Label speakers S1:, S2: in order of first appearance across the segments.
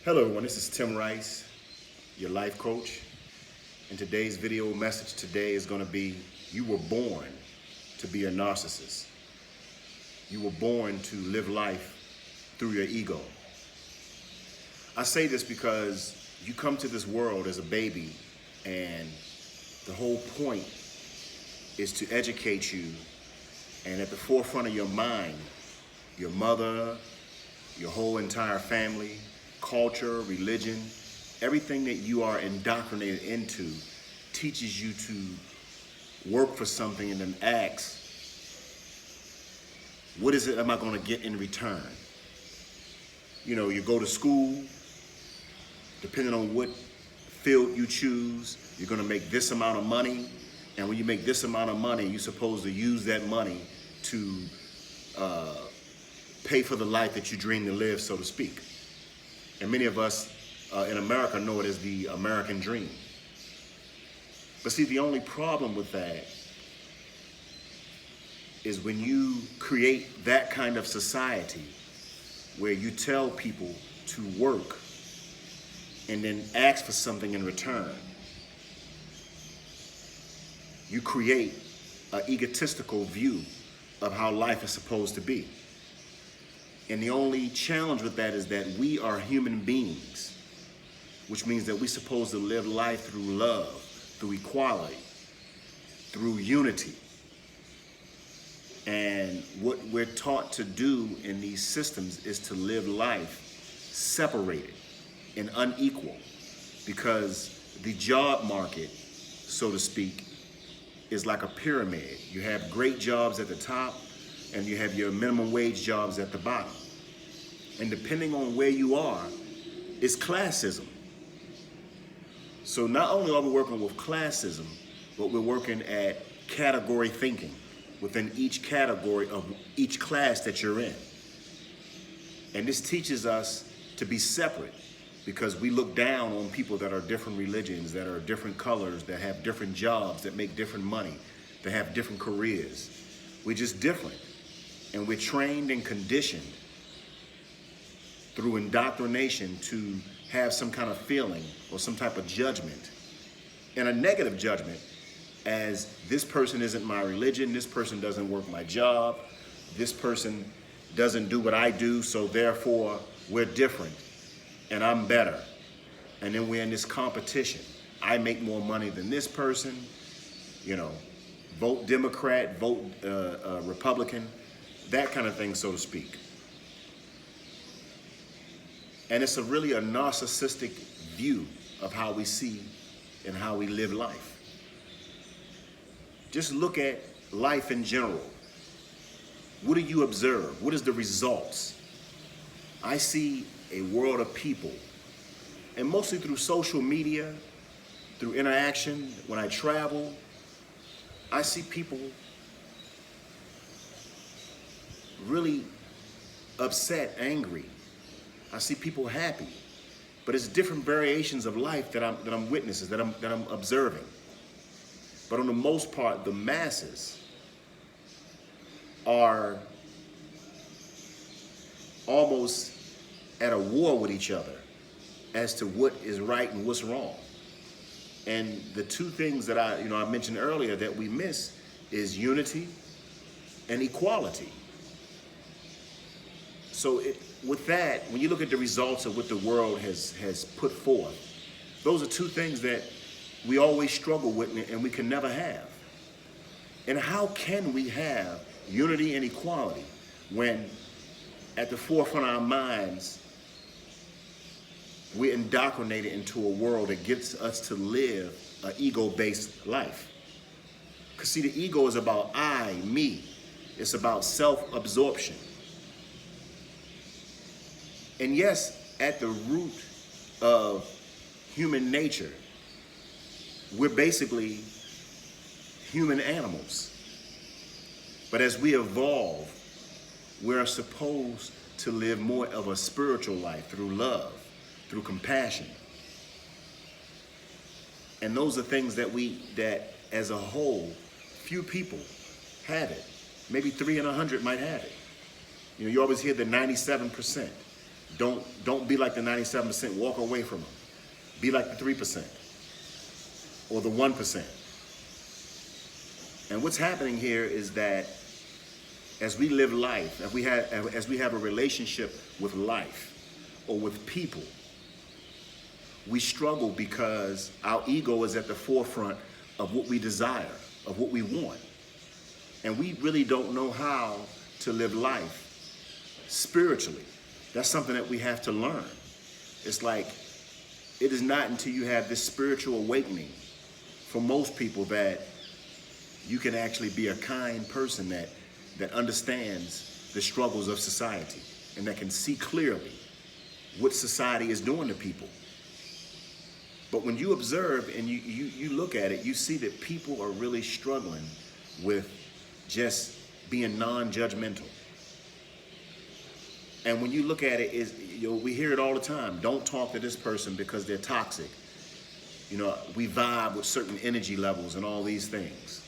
S1: Hello everyone, this is Tim Rice, your life coach. And today's video message today is going to be, you were born to be a narcissist. You were born to live life through your ego. I say this because you come to this world as a baby and the whole point is to educate you, and at the forefront of your mind, your mother, your whole entire family, culture, religion, everything that you are indoctrinated into teaches you to work for something and then ask, what is it am I going to get in return? You know, you go to school, depending on what field you choose, you're going to make this amount of money, and when you make this amount of money, you're supposed to use that money to pay for the life that you dream to live, so to speak. And many of us in America know it as the American dream. But see, the only problem with that is when you create that kind of society where you tell people to work and then ask for something in return, you create an egotistical view of how life is supposed to be. And the only challenge with that is that we are human beings, which means that we're supposed to live life through love, through equality, through unity. And what we're taught to do in these systems is to live life separated and unequal, because the job market, so to speak, is like a pyramid. You have great jobs at the top, and you have your minimum wage jobs at the bottom. And depending on where you are, it's classism. So not only are we working with classism, but we're working at category thinking within each category of each class that you're in. And this teaches us to be separate, because we look down on people that are different religions, that are different colors, that have different jobs, that make different money, that have different careers. We're just different. And we're trained and conditioned through indoctrination to have some kind of feeling or some type of judgment, and a negative judgment, as this person isn't my religion, this person doesn't work my job, this person doesn't do what I do, so therefore we're different and I'm better. And then we're in this competition. I make more money than this person, you know, vote Democrat, vote Republican, that kind of thing, so to speak. And it's really a narcissistic view of how we see and how we live life. Just look at life in general. What do you observe? What is the results? I see a world of people, and mostly through social media, through interaction, when I travel, I see people really upset, angry. I see people happy, but it's different variations of life that I'm witnessing, that I'm observing. But on the most part, the masses are almost at a war with each other as to what is right and what's wrong. And the two things that I mentioned earlier that we miss is unity and equality. So with that, when you look at the results of what the world has put forth, those are two things that we always struggle with and we can never have. And how can we have unity and equality when at the forefront of our minds, we're indoctrinated into a world that gets us to live an ego-based life? Because see, the ego is about I, me. It's about self-absorption. And yes, at the root of human nature, we're basically human animals. But as we evolve, we're supposed to live more of a spiritual life through love, through compassion. And those are things that as a whole, few people have it. Maybe 3 in 100 might have it. You know, you always hear the 97%. Don't be like the 97%. Walk away from them. Be like the 3% or the 1%. And what's happening here is that as we live life, as we have a relationship with life or with people, we struggle because our ego is at the forefront of what we desire, of what we want. And we really don't know how to live life spiritually. That's something that we have to learn. It's like, it is not until you have this spiritual awakening for most people that you can actually be a kind person that understands the struggles of society and that can see clearly what society is doing to people. But when you observe and you look at it, you see that people are really struggling with just being non-judgmental. And when you look at it, we hear it all the time. Don't talk to this person because they're toxic. We vibe with certain energy levels and all these things.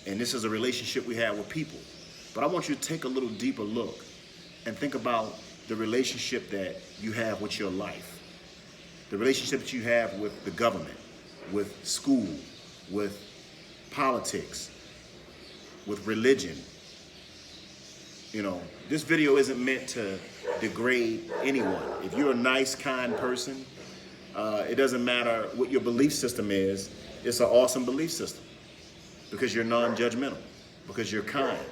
S1: And this is a relationship we have with people. But I want you to take a little deeper look and think about the relationship that you have with your life. The relationship that you have with the government, with school, with politics, with religion. This video isn't meant to degrade anyone. If you're a nice, kind person, it doesn't matter what your belief system is. It's an awesome belief system because you're non-judgmental, because you're kind,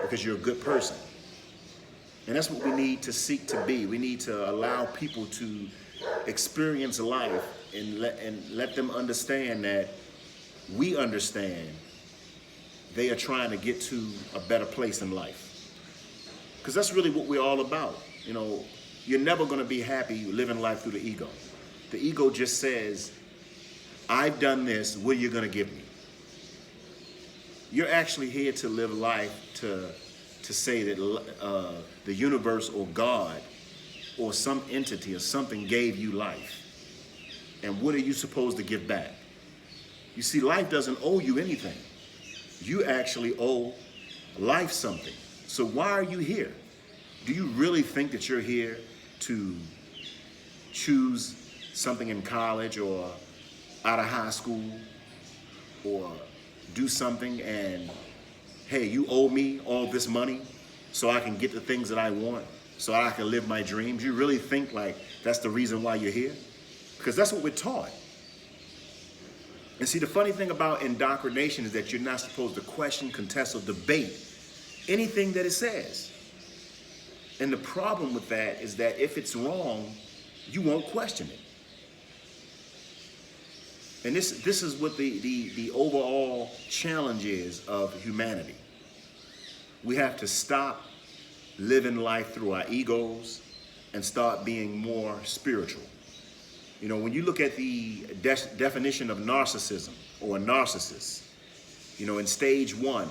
S1: because you're a good person. And that's what we need to seek to be. We need to allow people to experience life and let them understand that we understand they are trying to get to a better place in life. Because that's really what we're all about. You're never going to be happy living life through the ego. The ego just says, I've done this, what are you going to give me? You're actually here to live life to say that the universe or God or some entity or something gave you life. And what are you supposed to give back? You see, life doesn't owe you anything. You actually owe life something. So why are you here? Do you really think that you're here to choose something in college or out of high school or do something and, hey, you owe me all this money so I can get the things that I want, so I can live my dreams? You really think like that's the reason why you're here? Because that's what we're taught. And see, the funny thing about indoctrination is that you're not supposed to question, contest, or debate anything that it says. And the problem with that is that if it's wrong, you won't question it. And this is what the overall challenge is of humanity. We have to stop living life through our egos and start being more spiritual. When you look at the definition of narcissism or a narcissist, in stage 1,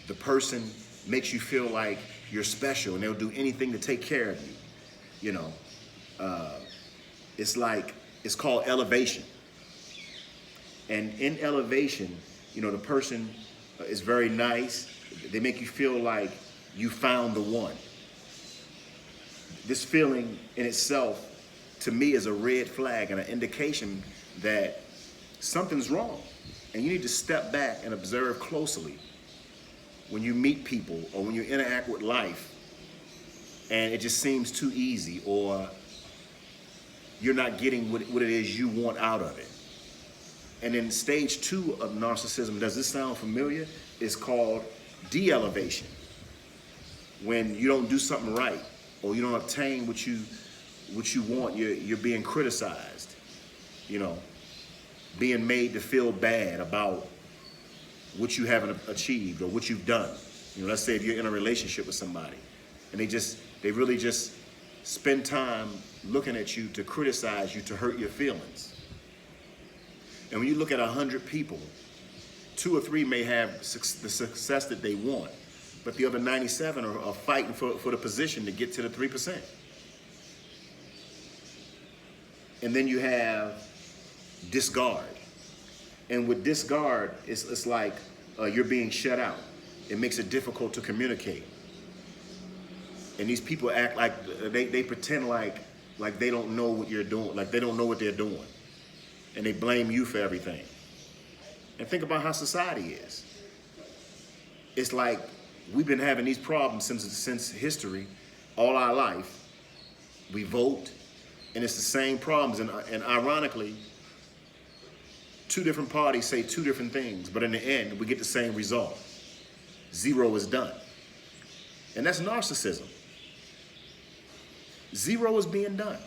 S1: the person makes you feel like you're special and they'll do anything to take care of you. It's called elevation. And in elevation, the person is very nice. They make you feel like you found the one. This feeling in itself, to me, is a red flag and an indication that something's wrong. And you need to step back and observe closely when you meet people or when you interact with life and it just seems too easy or you're not getting what it is you want out of it. And in stage 2 of narcissism, does this sound familiar? It's called de-elevation. When you don't do something right or you don't obtain what you want, you're being criticized, being made to feel bad about what you haven't achieved or what you've done. Let's say if you're in a relationship with somebody and they really just spend time looking at you to criticize you, to hurt your feelings. And when you look at 100 people, 2 or 3 may have the success that they want, but the other 97 are fighting for the position to get to the 3%. And then you have discard. And with discard, it's like you're being shut out. It makes it difficult to communicate. And these people act like they pretend like they don't know what you're doing, like they don't know what they're doing. And they blame you for everything. And think about how society is. It's like we've been having these problems since history, all our life. We vote, and it's the same problems. And ironically, two different parties say two different things, but in the end, we get the same result. Zero is done. And that's narcissism. Zero is being done.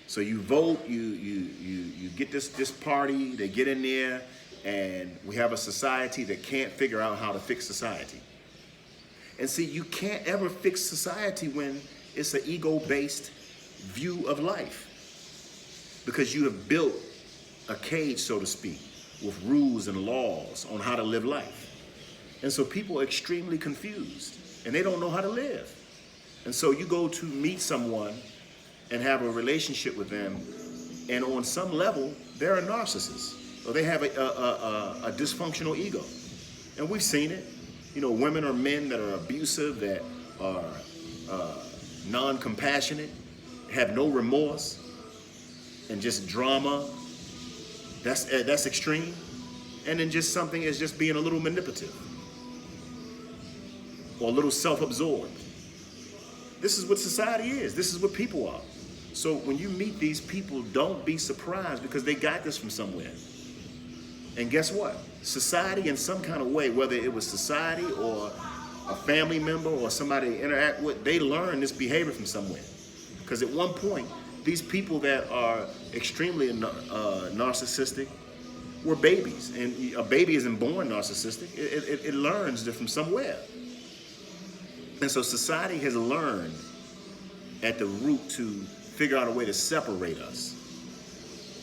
S1: So you vote, you get this party, they get in there, and we have a society that can't figure out how to fix society. And see, you can't ever fix society when it's an ego-based view of life. Because you have built a cage, so to speak, with rules and laws on how to live life. And so people are extremely confused, and they don't know how to live. And so you go to meet someone and have a relationship with them, and on some level, they're a narcissist, or they have a dysfunctional ego. And we've seen it. You know, women or men that are abusive, that are non-compassionate, have no remorse, and just drama. That's extreme. And then just something is just being a little manipulative or a little self-absorbed. This is what society is. This is what people are. So when you meet these people, don't be surprised, because they got this from somewhere. And guess what? Society, in some kind of way, whether it was society or a family member or somebody they interact with, they learn this behavior from somewhere. Because at one point, these people that are extremely narcissistic were babies. And a baby isn't born narcissistic. It learns it from somewhere. And so society has learned at the root to figure out a way to separate us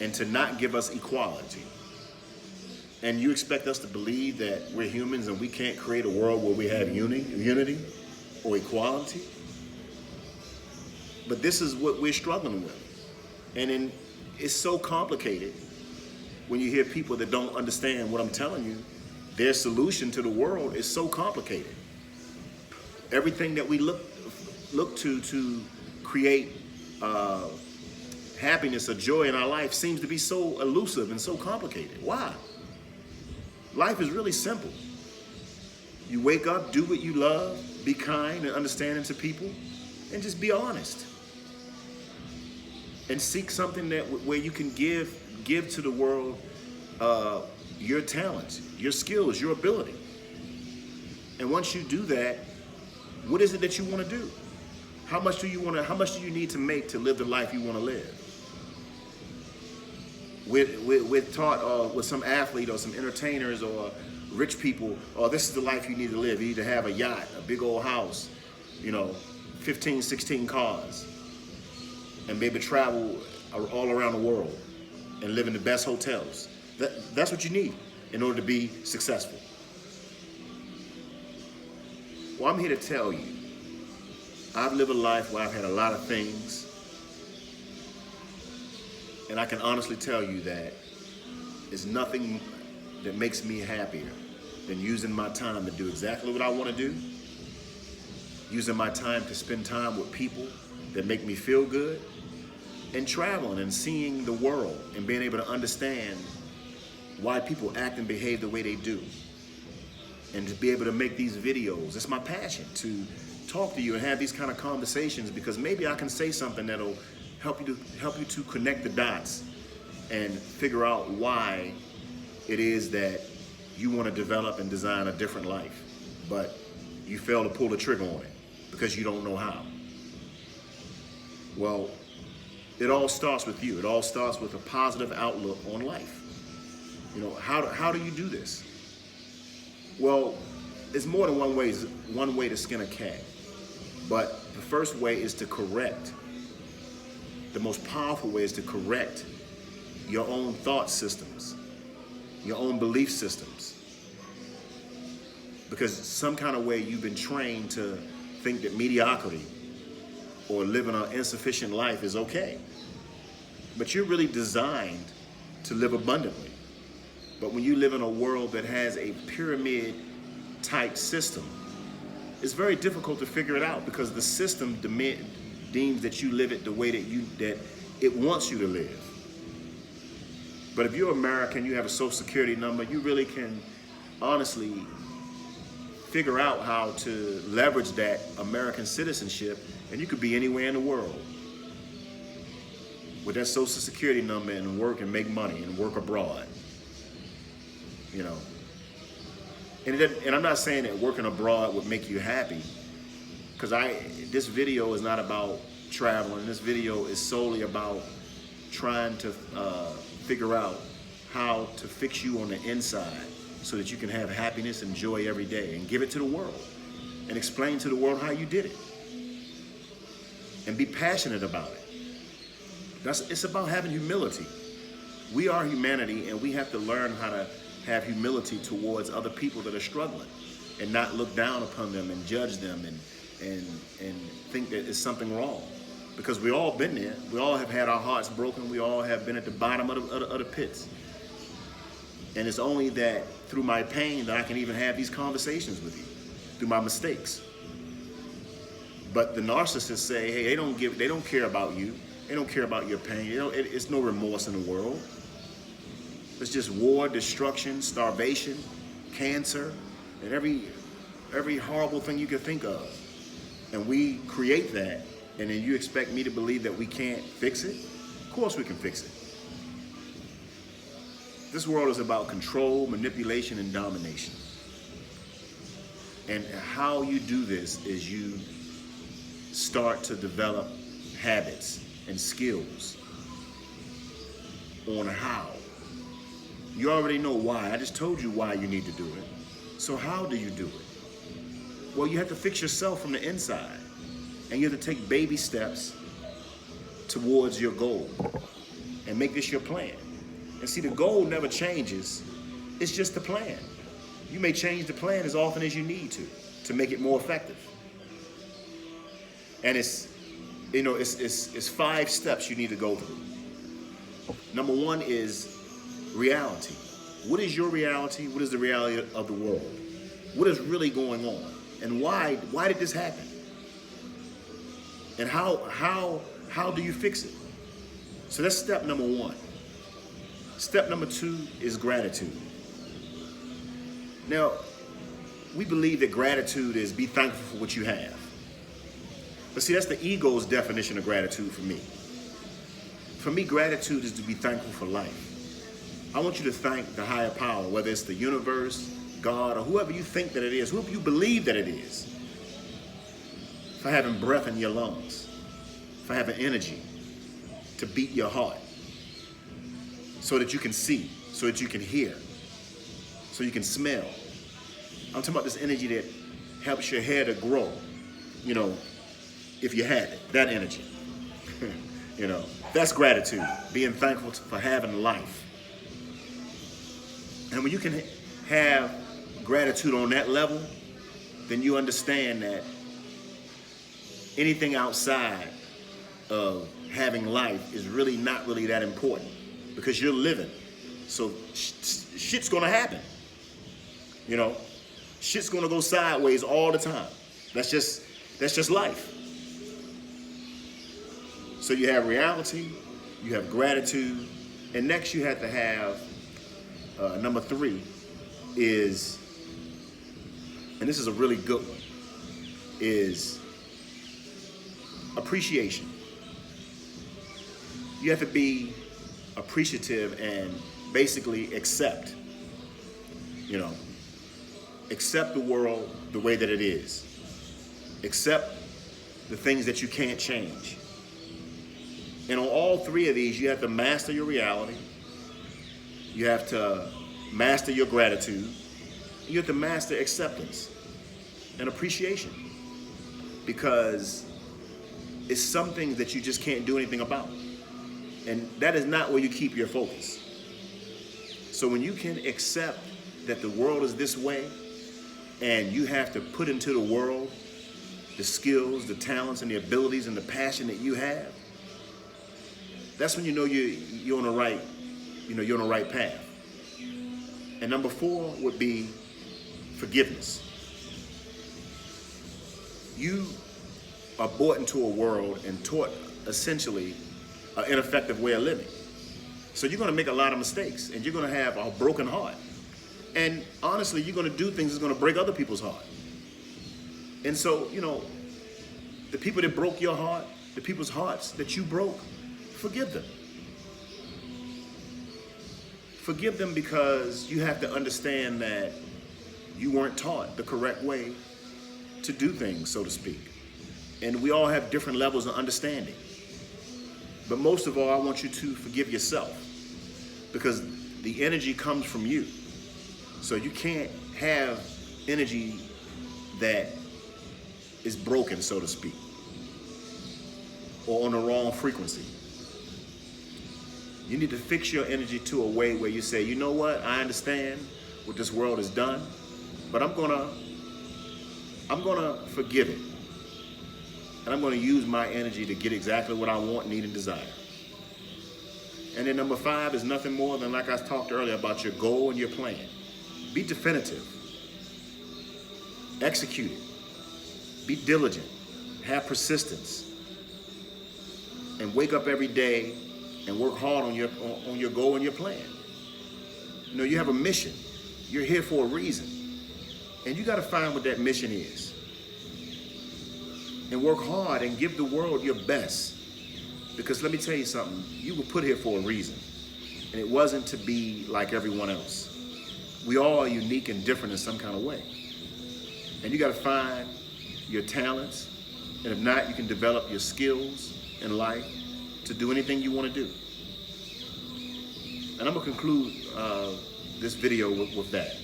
S1: and to not give us equality. And you expect us to believe that we're humans and we can't create a world where we have unity or equality? But this is what we're struggling with. And it's so complicated when you hear people that don't understand what I'm telling you. Their solution to the world is so complicated. Everything that we look to create happiness or joy in our life seems to be so elusive and so complicated. Why? Life is really simple. You wake up, do what you love, be kind and understanding to people, and just be honest. And seek something where you can give to the world your talents, your skills, your ability. And once you do that, what is it that you want to do? How much do you need to make to live the life you want to live? We're taught with some athlete or some entertainers or rich people, this is the life you need to live. You need to have a yacht, a big old house, 15, 16 cars, and maybe travel all around the world and live in the best hotels. That's what you need in order to be successful. Well, I'm here to tell you, I've lived a life where I've had a lot of things, and I can honestly tell you that there's nothing that makes me happier than using my time to do exactly what I want to do, using my time to spend time with people that make me feel good, and traveling and seeing the world and being able to understand why people act and behave the way they do. And to be able to make these videos, it's my passion to talk to you and have these kind of conversations, because maybe I can say something that'll help you to connect the dots and figure out why it is that you want to develop and design a different life, but you fail to pull the trigger on it because you don't know how. Well, it all starts with you. It all starts with a positive outlook on life. How do you do this? Well, there's more than one way to skin a cat. But the first way is to correct. The most powerful way is to correct your own thought systems, your own belief systems. Because some kind of way you've been trained to think that mediocrity or living an insufficient life is okay. But you're really designed to live abundantly. But when you live in a world that has a pyramid type system, it's very difficult to figure it out because the system deems that you live it the way that it wants you to live. But if you're American, you have a Social Security number, you really can honestly figure out how to leverage that American citizenship, and you could be anywhere in the world with that Social Security number and work and make money and work abroad. You know, and I'm not saying that working abroad would make you happy, because this video is not about traveling. This video is solely about trying to figure out how to fix you on the inside so that you can have happiness and joy every day and give it to the world and explain to the world how you did it and be passionate about it. It's about having humility. We are humanity, and we have to learn how to have humility towards other people that are struggling and not look down upon them and judge them and think that it's something wrong. Because we all been there. We all have had our hearts broken. We all have been at the bottom of the pits. And it's only that through my pain that I can even have these conversations with you, through my mistakes. But the narcissists say, hey, they don't care about you. They don't care about your pain. It's no remorse in the world. It's just war, destruction, starvation, cancer, and every horrible thing you can think of. And we create that, and then you expect me to believe that we can't fix it? Of course we can fix it. This world is about control, manipulation, and domination. And how you do this is you start to develop habits and skills on how. You already know why. I just told you why you need to do it. So how do you do it? Well, you have to fix yourself from the inside. And you have to take baby steps towards your goal and make this your plan. And see, the goal never changes. It's just the plan. You may change the plan as often as you need to make it more effective. And it's 5 steps you need to go through. Number 1 is reality. What is your reality? What is the reality of the world? What is really going on? And why did this happen? And how do you fix it? So that's step number 1. Step number 2 is gratitude. Now, we believe that gratitude is be thankful for what you have. But see, that's the ego's definition of gratitude for me. For me, gratitude is to be thankful for life. I want you to thank the higher power, whether it's the universe, God, or whoever you think that it is, whoever you believe that it is, for having breath in your lungs, for having energy to beat your heart, so that you can see, so that you can hear, so you can smell. I'm talking about this energy that helps your hair to grow, if you had it, that energy. That's gratitude, being thankful for having life. And when you can have gratitude on that level, then you understand that anything outside of having life is really not really that important, because you're living. So shit's gonna happen. Shit's gonna go sideways all the time. That's just life. So you have reality, you have gratitude, and next you have to have number 3 is, and this is a really good one, is appreciation. You have to be appreciative and basically accept the world the way that it is. Accept the things that you can't change. And on all 3 of these, you have to master your reality. You have to master your gratitude. You have to master acceptance and appreciation, because it's something that you just can't do anything about. And that is not where you keep your focus. So when you can accept that the world is this way, and you have to put into the world the skills, the talents, and the abilities, and the passion that you have, that's when you know you're on the right, you're on the right path. And number 4 would be forgiveness. you are brought into a world and taught essentially an ineffective way of living. So you're going to make a lot of mistakes, and you're going to have a broken heart. And honestly, you're going to do things that's going to break other people's heart. And so, you know, the people that broke your heart, the people's hearts that you broke, forgive them. Forgive them, because you have to understand that you weren't taught the correct way to do things, so to speak. And we all have different levels of understanding. But most of all, I want you to forgive yourself, because the energy comes from you. So you can't have energy that is broken, so to speak, or on the wrong frequency. You need to fix your energy to a way where you say, you know what, I understand what this world has done, but I'm gonna forgive it. And I'm gonna use my energy to get exactly what I want, need, and desire. And then number 5 is nothing more than, like I talked earlier, about your goal and your plan. Be definitive. Execute it. Be diligent. Have persistence. And wake up every day and work hard on your goal and your plan. You know, you have a mission. You're here for a reason. And you got to find what that mission is. And work hard and give the world your best. Because let me tell you something, you were put here for a reason. And it wasn't to be like everyone else. We all are unique and different in some kind of way. And you got to find your talents. And if not, you can develop your skills in life to do anything you want to do. And I'm going to conclude this video with that.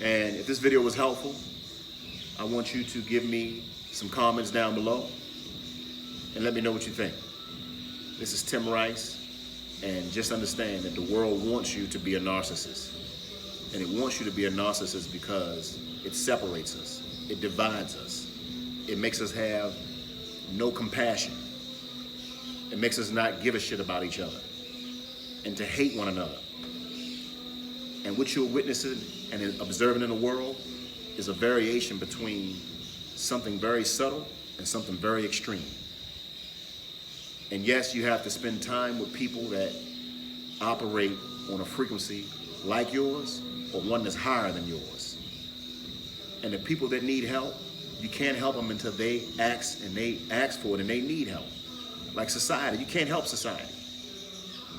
S1: And if this video was helpful, I want you to give me some comments down below and let me know what you think. This is Tim Rice, and just understand that the world wants you to be a narcissist. And it wants you to be a narcissist because it separates us, it divides us, it makes us have no compassion. It makes us not give a shit about each other and to hate one another. And what you're witnessing and observing in the world is a variation between something very subtle and something very extreme. And yes, you have to spend time with people that operate on a frequency like yours or one that's higher than yours. And the people that need help, you can't help them until they ask for it and they need help. Like society, you can't help society.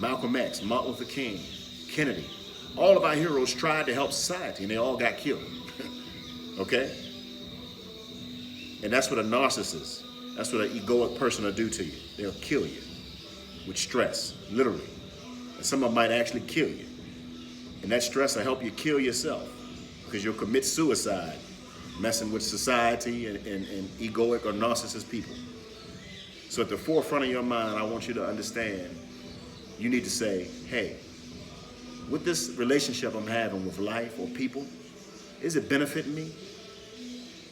S1: Malcolm X, Martin Luther King, Kennedy, all of our heroes tried to help society and they all got killed. Okay? And that's what a narcissist, that's what an egoic person will do to you. They'll kill you with stress, literally. And some of them might actually kill you. And that stress will help you kill yourself, because you'll commit suicide messing with society and egoic or narcissist people. So at the forefront of your mind, I want you to understand, you need to say, hey, with this relationship I'm having with life or people, is it benefiting me?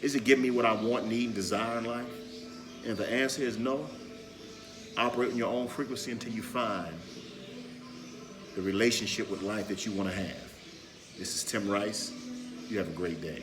S1: Is it giving me what I want, need, and desire in life? And if the answer is no, operate on your own frequency until you find the relationship with life that you want to have. This is Tim Rice. You have a great day.